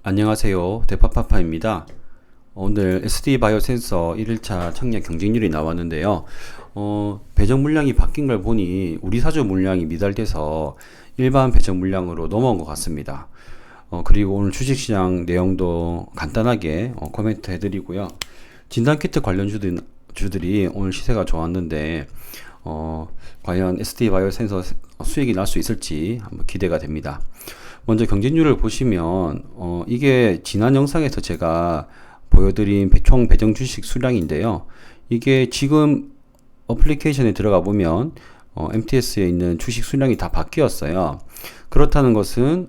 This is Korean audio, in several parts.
안녕하세요. 대파파파입니다. 오늘 SD 바이오 센서 1일차 청약 경쟁률이 나왔는데요. 배정 물량이 바뀐 걸 보니 우리 사주 물량이 미달돼서 일반 배정 물량으로 넘어온 것 같습니다. 그리고 오늘 주식시장 내용도 간단하게 코멘트 해드리고요. 진단키트 관련 주들이 오늘 시세가 좋았는데 과연 SD 바이오 센서 수익이 날 수 있을지 한번 기대가 됩니다. 먼저 경쟁률을 보시면 이게 지난 영상에서 제가 보여드린 총 배정 주식 수량인데요. 이게 지금 어플리케이션에 들어가 보면 MTS에 있는 주식 수량이 다 바뀌었어요. 그렇다는 것은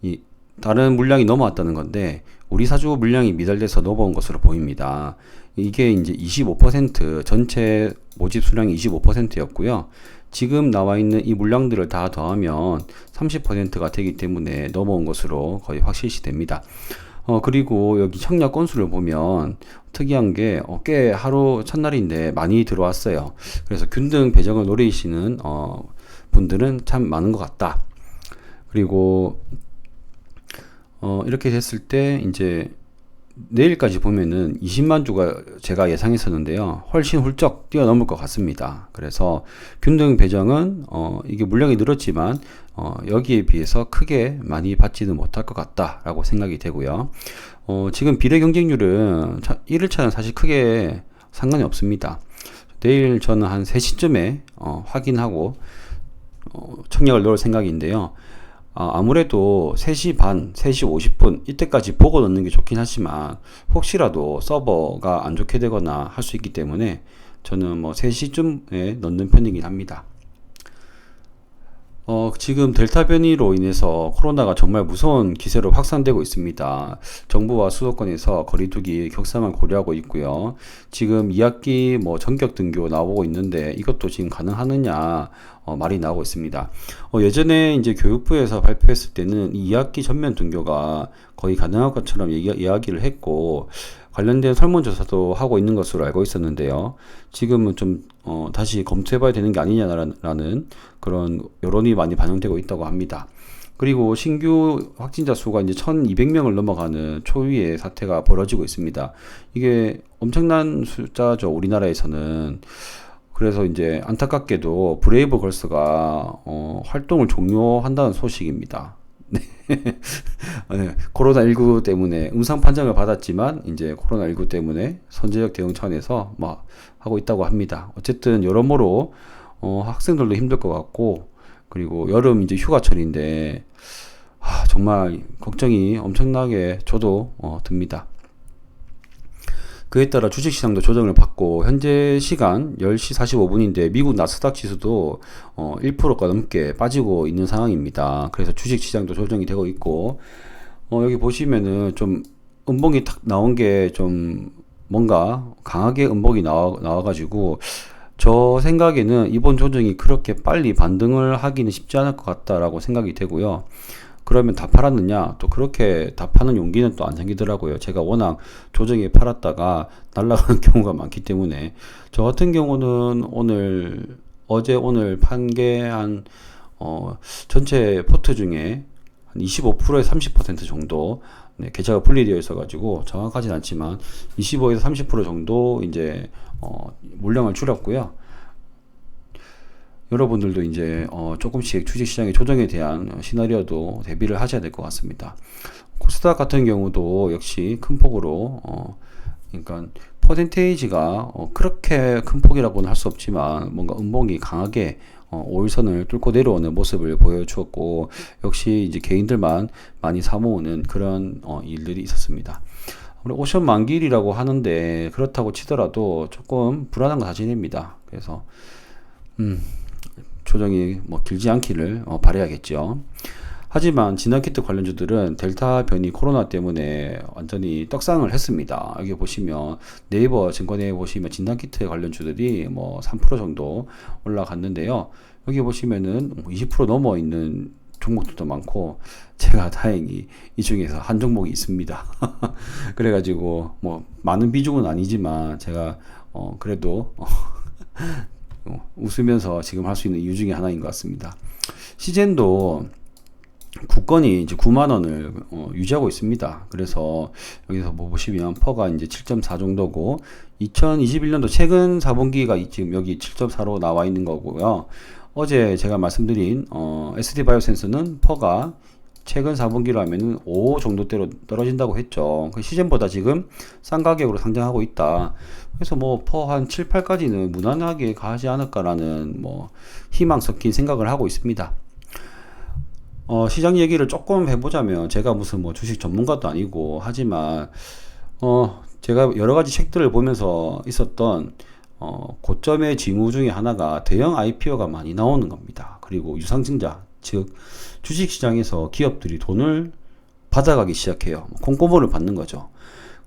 이 다른 물량이 넘어왔다는 건데 우리 사주 물량이 미달돼서 넘어온 것으로 보입니다. 이게 이제 25% 전체 모집 수량이 25%였고요. 지금 나와 있는 이 물량들을 다 더하면 30%가 되기 때문에 넘어온 것으로 거의 확실시 됩니다. 그리고 여기 청약 건수를 보면 특이한 게 꽤 하루 첫날인데 많이 들어왔어요. 그래서 균등 배정을 노리시는 분들은 참 많은 것 같다. 그리고 이렇게 됐을 때 이제 내일까지 보면은 20만 주가 제가 예상했었는데요. 훨씬 훌쩍 뛰어넘을 것 같습니다. 그래서 균등 배정은 이게 물량이 늘었지만 여기에 비해서 크게 많이 받지는 못할 것 같다라고 생각이 되고요. 지금 비례 경쟁률은 1일차는 사실 크게 상관이 없습니다. 내일 저는 한 3시쯤에 확인하고 청약을 넣을 생각인데요. 아무래도 3시 반, 3시 50분 이때까지 보고 넣는 게 좋긴 하지만 혹시라도 서버가 안 좋게 되거나 할 수 있기 때문에 저는 뭐 3시쯤에 넣는 편이긴 합니다. 지금 델타 변이로 인해서 코로나가 정말 무서운 기세로 확산되고 있습니다. 정부와 수도권에서 거리두기 격상을 고려하고 있고요. 지금 2학기 뭐 전격 등교 나오고 있는데 이것도 지금 가능하느냐 말이 나오고 있습니다. 예전에 이제 교육부에서 발표했을 때는 이 2학기 전면 등교가 거의 가능할 것처럼 이야기를 했고 관련된 설문조사도 하고 있는 것으로 알고 있었는데요. 지금은 좀 다시 검토해봐야 되는 게 아니냐라는 그런 여론이 많이 반영되고 있다고 합니다. 그리고 신규 확진자 수가 이제 1200명을 넘어가는 초유의 사태가 벌어지고 있습니다. 이게 엄청난 숫자죠, 우리나라에서는. 그래서 이제 안타깝게도 브레이브 걸스가 활동을 종료한다는 소식입니다. 네, 코로나19 때문에 음상 판정을 받았지만 이제 코로나19 때문에 선제적 대응 차원에서 뭐 하고 있다고 합니다. 어쨌든 여러모로 학생들도 힘들 것 같고 그리고 여름 이제 휴가철인데 정말 걱정이 엄청나게 저도 듭니다. 그에 따라 주식시장도 조정을 받고 현재 시간 10시 45분인데 미국 나스닥 지수도 1%가 넘게 빠지고 있는 상황입니다. 그래서 주식시장도 조정이 되고 있고 여기 보시면은 좀 음봉이 탁 나온 게 좀 뭔가 강하게 음봉이 나와가지고 저 생각에는 이번 조정이 그렇게 빨리 반등을 하기는 쉽지 않을 것 같다라고 생각이 되고요. 그러면 다 팔았느냐? 또 그렇게 다 파는 용기는 또 안 생기더라고요. 제가 워낙 조정에 팔았다가 날아가는 경우가 많기 때문에 저 같은 경우는 어제 오늘 판 게 전체 포트 중에 한 25%에서 30% 정도 계좌가 분리되어 있어가지고 정확하진 않지만 25에서 30% 정도 이제 물량을 줄였고요. 여러분들도 이제 조금씩 주식시장의 조정에 대한 시나리오도 대비를 하셔야 될 것 같습니다. 코스닥 같은 경우도 역시 큰 폭으로 그러니까 퍼센테이지가 그렇게 큰 폭이라고는 할 수 없지만 뭔가 음봉이 강하게 5일선을 뚫고 내려오는 모습을 보여주었고 역시 이제 개인들만 많이 사모으는 그런 일들이 있었습니다. 오션 만기일이라고 하는데 그렇다고 치더라도 조금 불안한 건 사실입니다. 그래서 조정이 뭐 길지 않기를 바라야겠죠. 하지만 진단키트 관련주들은 델타 변이 코로나 때문에 완전히 떡상을 했습니다. 여기 보시면 네이버 증권에 보시면 진단키트 관련주들이 뭐 3% 정도 올라갔는데요. 여기 보시면은 20% 넘어 있는 종목들도 많고 제가 다행히 이 중에서 한 종목이 있습니다. 그래가지고 뭐 많은 비중은 아니지만 제가 그래도 웃으면서 지금 할 수 있는 이유 중에 하나인 것 같습니다. 시젠도 국건이 이제 9만 원을 유지하고 있습니다. 그래서 여기서 뭐 보시면 퍼가 이제 7.4 정도고 2021년도 최근 4분기가 지금 여기 7.4로 나와 있는 거고요. 어제 제가 말씀드린 SD 바이오센스는 퍼가 최근 4분기로 하면은 5 정도대로 떨어진다고 했죠. 그 시즌보다 지금 싼 가격으로 상장하고 있다. 그래서 뭐 퍼 한 7, 8까지는 무난하게 가지 않을까라는 뭐 희망 섞인 생각을 하고 있습니다. 시장 얘기를 조금 해보자면 제가 무슨 뭐 주식 전문가도 아니고 하지만 제가 여러 가지 책들을 보면서 있었던 고점의 징후 중에 하나가 대형 IPO가 많이 나오는 겁니다. 그리고 유상증자, 즉 주식시장에서 기업들이 돈을 받아가기 시작해요. 콩고물을 받는 거죠.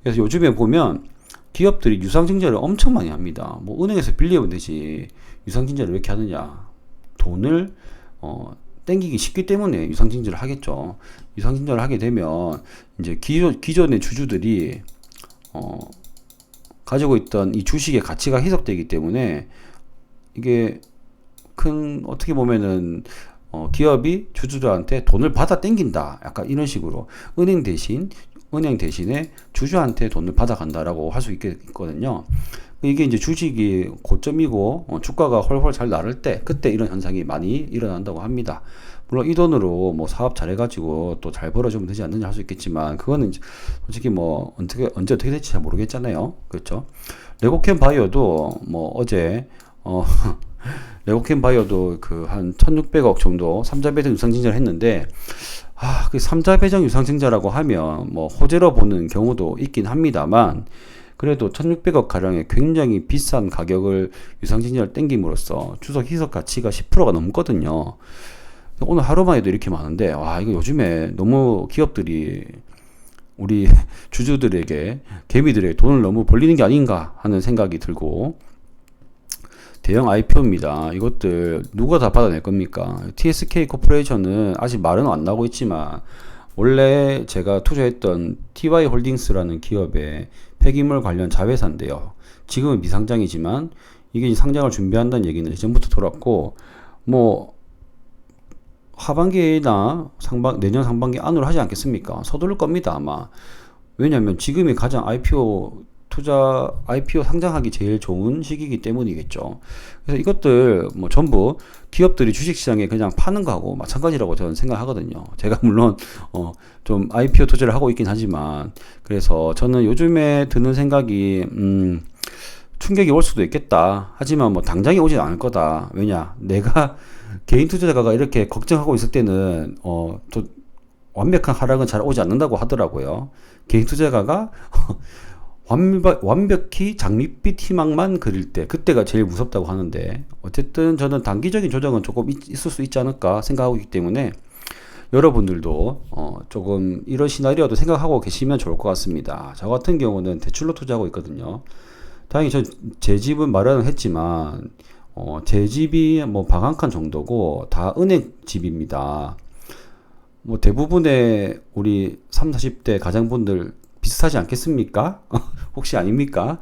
그래서 요즘에 보면 기업들이 유상증자를 엄청 많이 합니다. 뭐 은행에서 빌리면 되지 유상증자를 왜 이렇게 하느냐. 돈을 땡기기 쉽기 때문에 유상증자를 하겠죠. 유상증자를 하게 되면 이제 기존의 주주들이 가지고 있던 이 주식의 가치가 희석되기 때문에 이게 큰 어떻게 보면은 기업이 주주들한테 돈을 받아 땡긴다. 약간 이런 식으로 은행 대신에 주주한테 돈을 받아 간다라고 할 수 있거든요. 이게 이제 주식이 고점이고 주가가 훨훨 잘 나를 때 그때 이런 현상이 많이 일어난다고 합니다. 물론 이 돈으로 뭐 사업 잘해가지고 또 잘 벌어주면 되지 않느냐 할 수 있겠지만 그거는 솔직히 뭐 언제 어떻게 될지 잘 모르겠잖아요. 그렇죠? 레고캠 바이오도 뭐 어제 레고캠 바이오도 그 한 1600억 정도 삼자 배정 유상증자를 했는데 그 삼자 배정 유상증자라고 하면 뭐 호재로 보는 경우도 있긴 합니다만 그래도 1600억 가량의 굉장히 비싼 가격을 유상증자를 땡김으로써 주석 희석 가치가 10%가 넘거든요. 오늘 하루만 해도 이렇게 많은데 이거 요즘에 너무 기업들이 우리 주주들에게 개미들에게 돈을 너무 벌리는 게 아닌가 하는 생각이 들고 대형 IPO입니다. 이것들 누가 다 받아낼 겁니까? TSK 코퍼레이션은 아직 말은 안 나오고 있지만 원래 제가 투자했던 TY 홀딩스라는 기업의 폐기물 관련 자회사인데요. 지금은 미상장이지만 이게 상장을 준비한다는 얘기는 예전부터 돌았고 뭐 하반기나 내년 상반기 안으로 하지 않겠습니까? 서두를 겁니다 아마. 왜냐하면 지금이 가장 IPO 상장하기 제일 좋은 시기이기 때문이겠죠. 그래서 이것들 뭐 전부 기업들이 주식시장에 그냥 파는 거하고 마찬가지라고 저는 생각하거든요. 제가 물론 좀 IPO 투자를 하고 있긴 하지만 그래서 저는 요즘에 드는 생각이 충격이 올 수도 있겠다. 하지만 뭐 당장에 오진 않을 거다. 왜냐? 내가 개인 투자자가 이렇게 걱정하고 있을 때는 또 완벽한 하락은 잘 오지 않는다고 하더라고요. 개인 투자가가 완벽히 장밋빛 희망만 그릴 때 그때가 제일 무섭다고 하는데 어쨌든 저는 단기적인 조정은 조금 있을 수 있지 않을까 생각하고 있기 때문에 여러분들도 조금 이런 시나리오도 생각하고 계시면 좋을 것 같습니다. 저 같은 경우는 대출로 투자하고 있거든요. 다행히 제 집은 마련을 했지만 제 집이 뭐 방 한 칸 정도고 다 은행 집입니다. 뭐 대부분의 우리 30, 40대 가장분들 비슷하지 않겠습니까? 혹시 아닙니까?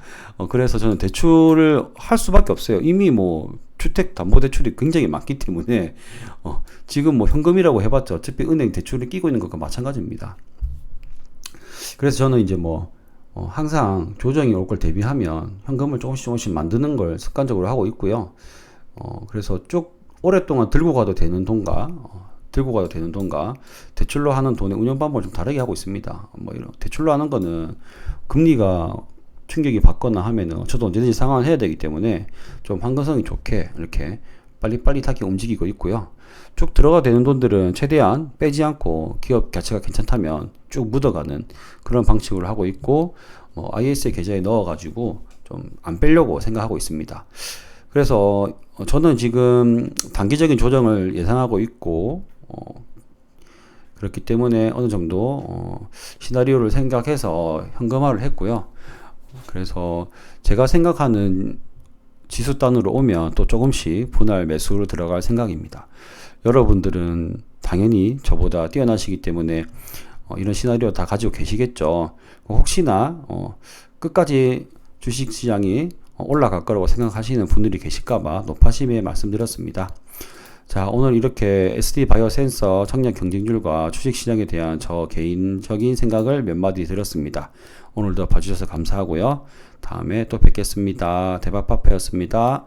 그래서 저는 대출을 할 수밖에 없어요. 이미 뭐 주택담보대출이 굉장히 많기 때문에 지금 뭐 현금이라고 해봤자 어차피 은행 대출을 끼고 있는 것과 마찬가지입니다. 그래서 저는 이제 뭐 항상 조정이 올 걸 대비하면 현금을 조금씩 만드는 걸 습관적으로 하고 있고요. 그래서 쭉 오랫동안 들고 가도 되는 돈과 대출로 하는 돈의 운영 방법을 좀 다르게 하고 있습니다. 뭐 이런 대출로 하는 거는 금리가 충격이 받거나 하면은 저도 언제든지 상환을 해야 되기 때문에 좀 환경성이 좋게 이렇게 빨리빨리하게 움직이고 있고요. 쭉 들어가 되는 돈들은 최대한 빼지 않고 기업 가치가 괜찮다면 쭉 묻어가는 그런 방식으로 하고 있고 ISA 계좌에 넣어가지고 좀 안 빼려고 생각하고 있습니다. 그래서 저는 지금 단기적인 조정을 예상하고 있고 그렇기 때문에 어느 정도 시나리오를 생각해서 현금화를 했고요. 그래서 제가 생각하는 지수단으로 오면 또 조금씩 분할 매수로 들어갈 생각입니다. 여러분들은 당연히 저보다 뛰어나시기 때문에 이런 시나리오 다 가지고 계시겠죠. 혹시나 끝까지 주식시장이 올라갈 거라고 생각하시는 분들이 계실까봐 높아심에 말씀드렸습니다. 자, 오늘 이렇게 SD 바이오 센서 청약 경쟁률과 주식시장에 대한 저 개인적인 생각을 몇 마디 드렸습니다. 오늘도 봐주셔서 감사하고요. 다음에 또 뵙겠습니다. 대박파파였습니다.